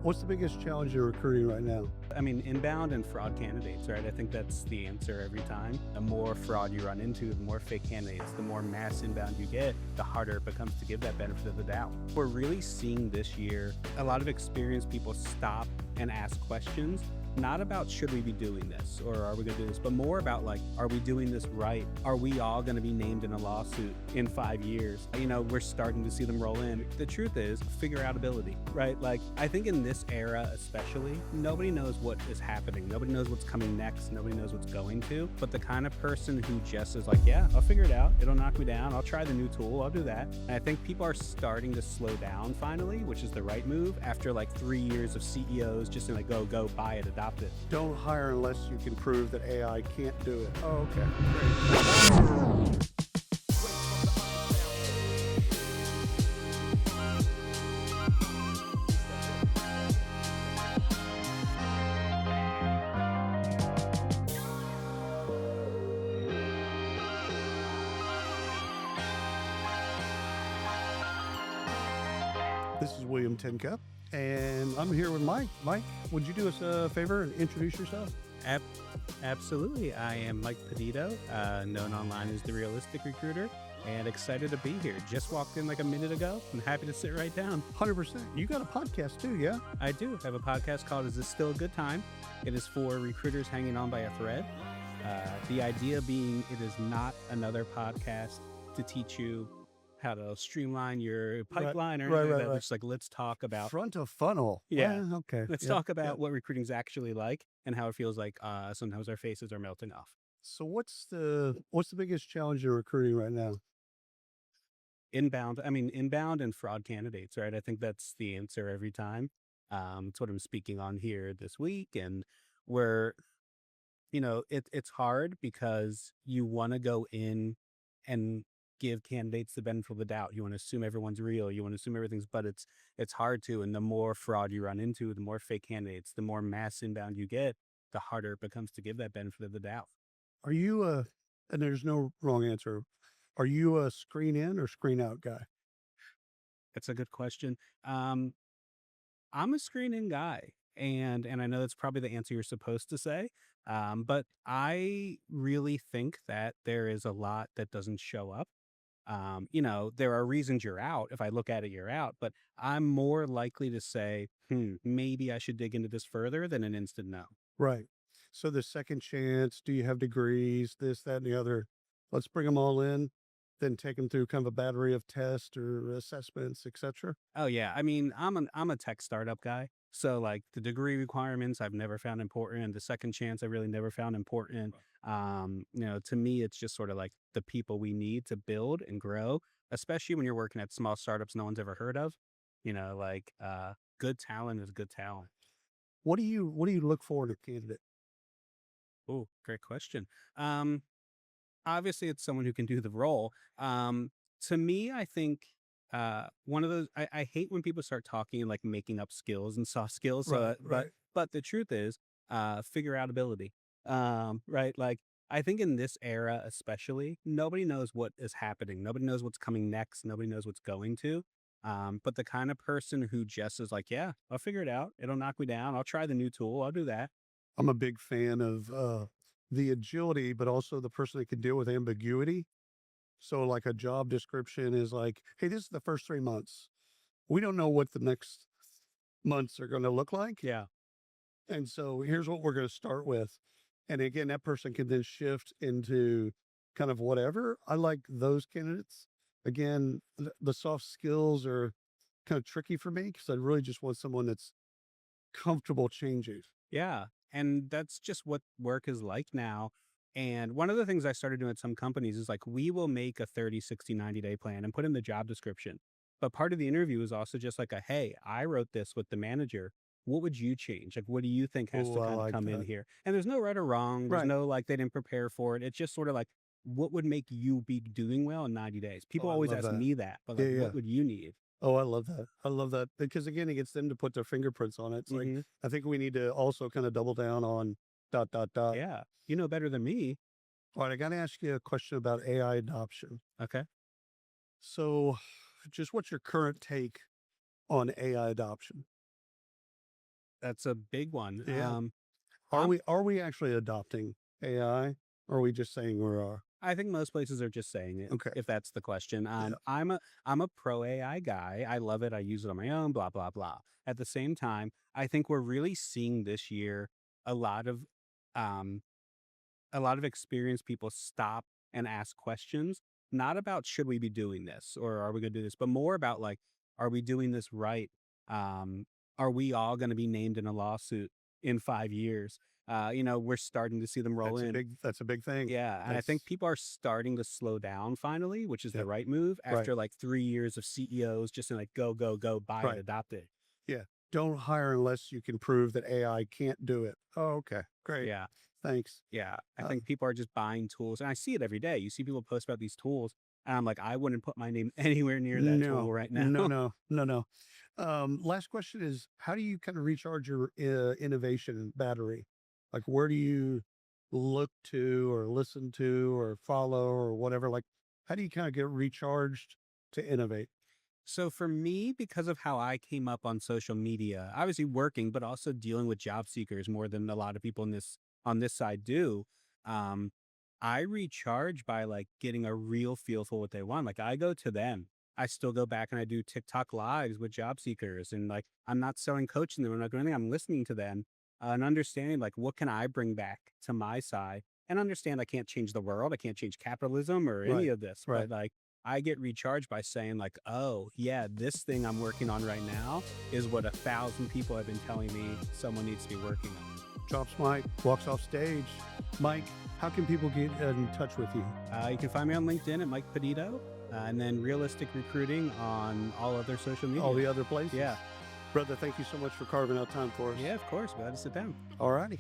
What's the biggest challenge in recruiting right now? I mean, inbound and fraud candidates, right? I think that's the answer every time. The more fraud you run into, the more fake candidates, the more mass inbound you get, the harder it becomes to give that benefit of the doubt. We're really seeing this year a lot of experienced people stop and ask questions, not about should we be doing this or are we going to do this, but more about like, are we doing this right? Are we all going to be named in a lawsuit in 5 years? We're starting to see them roll in. The truth is, figure out ability, right? Like, I think in this era especially, nobody knows what is happening. Nobody knows what's coming next. Nobody knows what's going to. But the kind of person who just is like, yeah, I'll figure it out. It'll knock me down. I'll try the new tool. I'll do that. And I think people are starting to slow down finally, which is the right move after like 3 years of CEOs just saying like, go, buy it, adopt it. Don't hire unless you can prove that AI can't do it. Oh, okay. Great. This is William Tenka, and I'm here with Mike. Mike, would you do us a favor and introduce yourself? Absolutely. I am Mike Peditto, known online as the Realistic Recruiter, and excited to be here. Just walked in like a minute ago. I'm happy to sit right down. 100%. You got a podcast too, yeah? I do have a podcast called Is This Still a Good Time? It is for recruiters hanging on by a thread. The idea being it is not another podcast to teach you how to streamline your pipeline or anything like that. It's like, let's talk about front of funnel. Yeah. Well, okay. Let's talk about what recruiting is actually like and how it feels like sometimes our faces are melting off. So what's the biggest challenge in recruiting right now? Inbound and fraud candidates, right? I think that's the answer every time. It's what I'm speaking on here this week. And where, it's hard because you want to go in and give candidates the benefit of the doubt. You want to assume everyone's real. You want to assume everything's, but it's hard to. And the more fraud you run into, the more fake candidates, the more mass inbound you get, the harder it becomes to give that benefit of the doubt. Are you and there's no wrong answer, are you a screen in or screen out guy? That's a good question. I'm a screen in guy. And I know that's probably the answer you're supposed to say. But I really think that there is a lot that doesn't show up. There are reasons you're out. If I look at it, you're out. But I'm more likely to say, maybe I should dig into this further than an instant no. Right. So the second chance, do you have degrees, this, that, and the other? Let's bring them all in, then take them through kind of a battery of tests or assessments, etc. Oh yeah. I'm a tech startup guy. So like the degree requirements I've never found important. And the second chance I really never found important. To me, it's just sort of like the people we need to build and grow, especially when you're working at small startups no one's ever heard of. Good talent is good talent. What do you look for in a candidate? Oh, great question. Obviously it's someone who can do the role. To me, I think one of those, I hate when people start talking and like making up skills and soft skills. But the truth is, figure out ability. Right. Like, I think in this era, especially, nobody knows what is happening. Nobody knows what's coming next. Nobody knows what's going to. But the kind of person who just is like, yeah, I'll figure it out. It'll knock me down. I'll try the new tool. I'll do that. I'm a big fan of the agility, but also the person that can deal with ambiguity. So like a job description is like, hey, this is the first 3 months. We don't know what the next months are going to look like. Yeah. And so here's what we're going to start with. And again, that person can then shift into kind of whatever. I like those candidates. Again, the soft skills are kind of tricky for me because I really just want someone that's comfortable changing. Yeah. And that's just what work is like now. And one of the things I started doing at some companies is like, we will make a 30, 60, 90-day plan and put in the job description. But part of the interview is also just like hey, I wrote this with the manager. What would you change? Like, what do you think has to kind of come in here? And there's no right or wrong. There's no like they didn't prepare for it. It's just sort of like, what would make you be doing well in 90 days? People always ask me that, but like, what would you need? Oh, I love that. I love that because again, it gets them to put their fingerprints on it. It's like, I think we need to also kind of double down on ... Yeah. You know better than me. All right. I got to ask you a question about AI adoption. Okay. So just what's your current take on AI adoption? That's a big one. Yeah. I'm Are we actually adopting AI, or are we just saying we are? I think most places are just saying it, Okay. if that's the question. Yeah. I'm a pro AI guy. I love it. I use it on my own, blah, blah, blah. At the same time, I think we're really seeing this year a lot of um a lot of experienced people stop and ask questions, not about should we be doing this or are we going to do this, but more about like, are we doing this right? Um, are we all going to be named in a lawsuit in 5 years? We're starting to see them roll in. That's a big thing. Yeah, and I think That's people are starting to slow down finally, which is yeah. the right move Right. after like 3 years of CEOs just in like go, go, go, buy it, Right. adopt it. Yeah. Don't hire unless you can prove that AI can't do it. Oh, okay. Great. Yeah. Thanks. Yeah, I Uh, think people are just buying tools, and I see it every day. You see people post about these tools, and I'm like, I wouldn't put my name anywhere near that tool no, right now. no. Last question is, how do you kind of recharge your innovation battery? Like, where do you look to or listen to or follow or whatever? Like, how do you kind of get recharged to innovate? So for me, because of how I came up on social media, obviously working, but also dealing with job seekers more than a lot of people in this on this side do. Um, I recharge by like getting a real feel for what they want. Like I go to them. I still go back and I do TikTok lives with job seekers, and like I'm not selling coaching them. I'm not doing anything. I'm listening to them and understanding like what can I bring back to my side, and understand I can't change the world. I can't change capitalism or any Right. of this, Right. but like I get recharged by saying like, oh yeah, this thing I'm working on right now is what 1,000 people have been telling me someone needs to be working on. Drops Mike, walks off stage. Mike, how can people get in touch with you? You can find me on LinkedIn at Mike Peditto, and then Realistic Recruiting on all other social media. All the other places? Yeah. Brother, thank you so much for carving out time for us. Yeah, of course. Glad to sit down. All righty.